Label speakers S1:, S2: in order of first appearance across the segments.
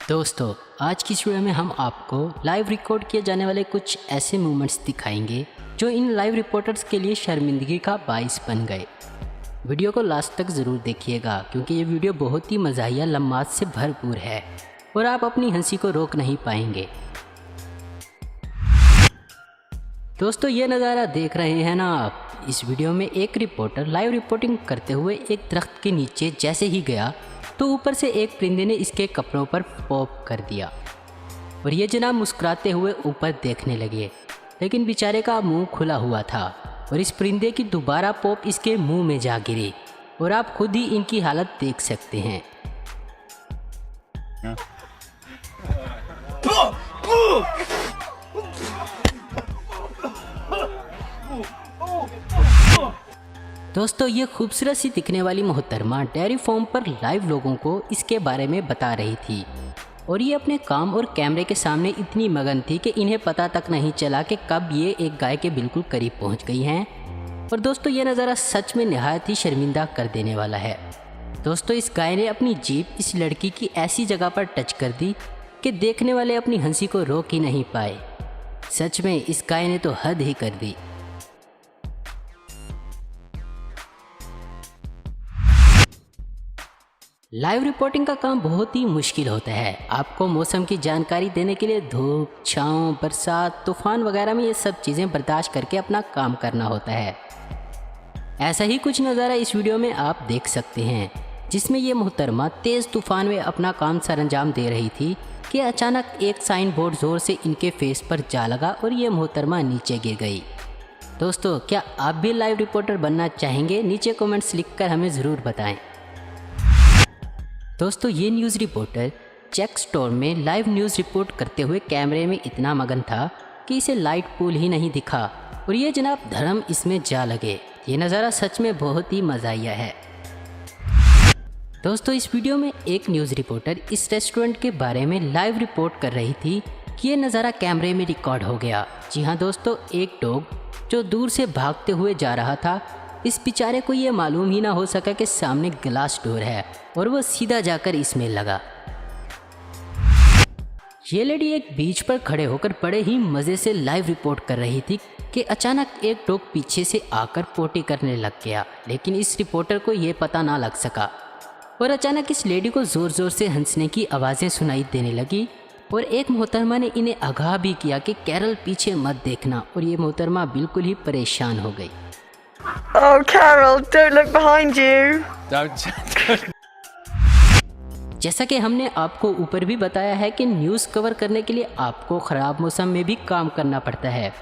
S1: दोस्तों, आज की वीडियो में हम आपको लाइव रिकॉर्ड किए जाने वाले कुछ ऐसे मूवमेंट्स दिखाएंगे जो इन लाइव रिपोर्टर्स के लिए शर्मिंदगी का बाइस बन गए। वीडियो को लास्ट तक ज़रूर देखिएगा क्योंकि ये वीडियो बहुत ही मज़ाहिया लम्हात से भरपूर है और आप अपनी हंसी को रोक नहीं पाएंगे। दोस्तों, ये नज़ारा देख रहे हैं ना आप। इस वीडियो में एक रिपोर्टर लाइव रिपोर्टिंग करते हुए एक दरख्त के नीचे जैसे ही गया तो ऊपर से एक परिंदे ने इसके कपड़ों पर पॉप कर दिया और ये जनाब मुस्कुराते हुए ऊपर देखने लगे, लेकिन बेचारे का मुंह खुला हुआ था और इस परिंदे की दोबारा पॉप इसके मुंह में जा गिरी और आप खुद ही इनकी हालत देख सकते हैं। दोस्तों, ये खूबसूरत सी दिखने वाली मोहतरमा डेयरी फार्म पर लाइव लोगों को इसके बारे में बता रही थी और ये अपने काम और कैमरे के सामने इतनी मगन थी कि इन्हें पता तक नहीं चला कि कब ये एक गाय के बिल्कुल करीब पहुंच गई हैं। और दोस्तों, ये नज़ारा सच में निहायत ही शर्मिंदा कर देने वाला है। दोस्तों, इस गाय ने अपनी जीभ इस लड़की की ऐसी जगह पर टच कर दी कि देखने वाले अपनी हंसी को रोक ही नहीं पाए। सच में इस गाय ने तो हद ही कर दी। लाइव रिपोर्टिंग का काम बहुत ही मुश्किल होता है। आपको मौसम की जानकारी देने के लिए धूप, छाँव, बरसात, तूफान वगैरह में ये सब चीज़ें बर्दाश्त करके अपना काम करना होता है। ऐसा ही कुछ नज़ारा इस वीडियो में आप देख सकते हैं, जिसमें ये मोहतरमा तेज़ तूफान में अपना काम सरअंजाम दे रही थी कि अचानक एक साइन बोर्ड ज़ोर से इनके फेस पर जा लगा और ये मोहतरमा नीचे गिर गई। दोस्तों, क्या आप भी लाइव रिपोर्टर बनना चाहेंगे? नीचे कमेंट्स लिखकर हमें ज़रूर बताएं। दोस्तों, ये न्यूज़ रिपोर्टर चेक स्टोर में लाइव न्यूज़ रिपोर्ट करते हुए कैमरे में इतना मगन था कि इसे लाइट पोल ही नहीं दिखा और ये जनाब धर्म इसमें जा लगे। ये नज़ारा सच में बहुत ही मज़ाहिया है। दोस्तों, इस वीडियो में एक न्यूज़ रिपोर्टर इस रेस्टोरेंट के बारे में लाइव रिपोर्ट कर रही थी कि ये नज़ारा कैमरे में रिकॉर्ड हो गया। जी हाँ दोस्तों, एक डॉग जो दूर से भागते हुए जा रहा था, इस बेचारे को ये मालूम ही ना हो सका कि सामने ग्लास डोर है और वो सीधा जाकर इसमें लगा। ये लेडी एक बीच पर खड़े होकर बड़े ही मज़े से लाइव रिपोर्ट कर रही थी कि अचानक एक डॉग पीछे से आकर पोटी करने लग गया, लेकिन इस रिपोर्टर को ये पता ना लग सका और अचानक इस लेडी को ज़ोर ज़ोर से हंसने की आवाज़ें सुनाई देने लगी और एक मोहतरमा ने इन्हें आगाह भी किया कि कैरल पीछे मत देखना और ये मोहतरमा बिल्कुल ही परेशान हो गई।
S2: Oh, Carol, don't look behind you.
S3: Don't.
S1: जैसा कि हमने आपको ऊपर भी बताया है कि न्यूज़ कवर करने के लिए आपको ख़राब मौसम में भी काम करना पड़ता है।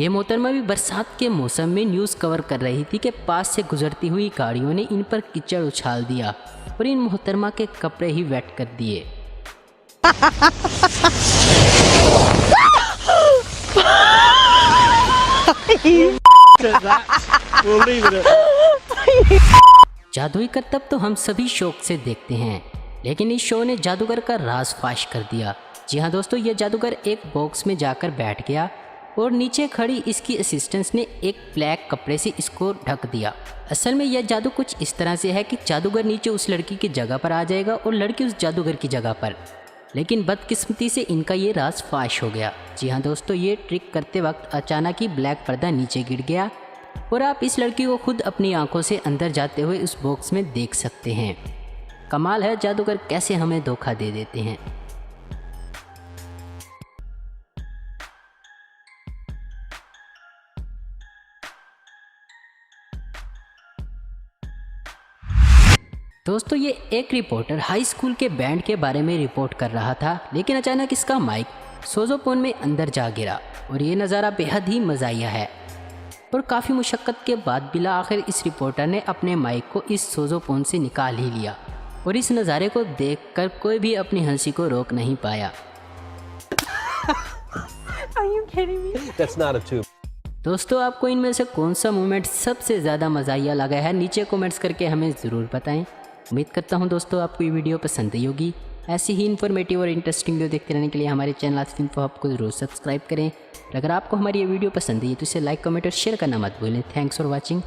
S1: ये मोहतरमा भी बरसात के मौसम में न्यूज़ कवर कर रही थी कि पास से गुजरती हुई गाड़ियों ने इन पर कीचड़ उछाल दिया और इन मोहतरमा के कपड़े ही वेट कर दिए।
S3: We'll leave it at...
S1: जादुई करतब तो हम सभी शौक से देखते हैं, लेकिन इस शो ने जादूगर का राज फाश कर दिया। जी हाँ दोस्तों, यह जादूगर एक बॉक्स में जाकर बैठ गया और नीचे खड़ी इसकी असिस्टेंट्स ने एक ब्लैक कपड़े से इसको ढक दिया। असल में यह जादू कुछ इस तरह से है कि जादूगर नीचे उस लड़की की जगह पर आ जाएगा और लड़की उस जादूगर की जगह पर, लेकिन बदकिस्मती से इनका ये राज फाश हो गया। जी हाँ दोस्तों, ये ट्रिक करते वक्त अचानक ही ब्लैक पर्दा नीचे गिर गया और आप इस लड़की को खुद अपनी आंखों से अंदर जाते हुए उस बॉक्स में देख सकते हैं। कमाल है जादूगर कैसे हमें धोखा दे देते हैं। दोस्तों, ये एक रिपोर्टर हाई स्कूल के बैंड के बारे में रिपोर्ट कर रहा था, लेकिन अचानक इसका माइक सोज़ोफोन में अंदर जा गिरा और ये नज़ारा बेहद ही मज़ाहिया है। और काफ़ी मुशक्क़त के बाद बिला आखिर इस रिपोर्टर ने अपने माइक को इस सोज़ोफोन से निकाल ही लिया और इस नज़ारे को देखकर कोई भी अपनी हंसी को रोक नहीं पाया।
S2: Are you kidding me?
S3: That's not a tube.
S1: दोस्तों, आपको इनमें से कौन सा मोमेंट सबसे ज़्यादा मज़ाहिया लगा है? नीचे कमेंट्स करके हमें ज़रूर बताएं। उम्मीद करता हूं दोस्तों आपको ये वीडियो पसंद आई होगी। ऐसी ही इन्फॉर्मेटिव और इंटरेस्टिंग वीडियो देखते रहने के लिए हमारे चैनल आसिफ इन्फो हब को ज़रूर सब्सक्राइब करें। अगर आपको हमारी ये वीडियो पसंद आई तो इसे लाइक, कमेंट और शेयर करना मत भूलें। Thanks for watching.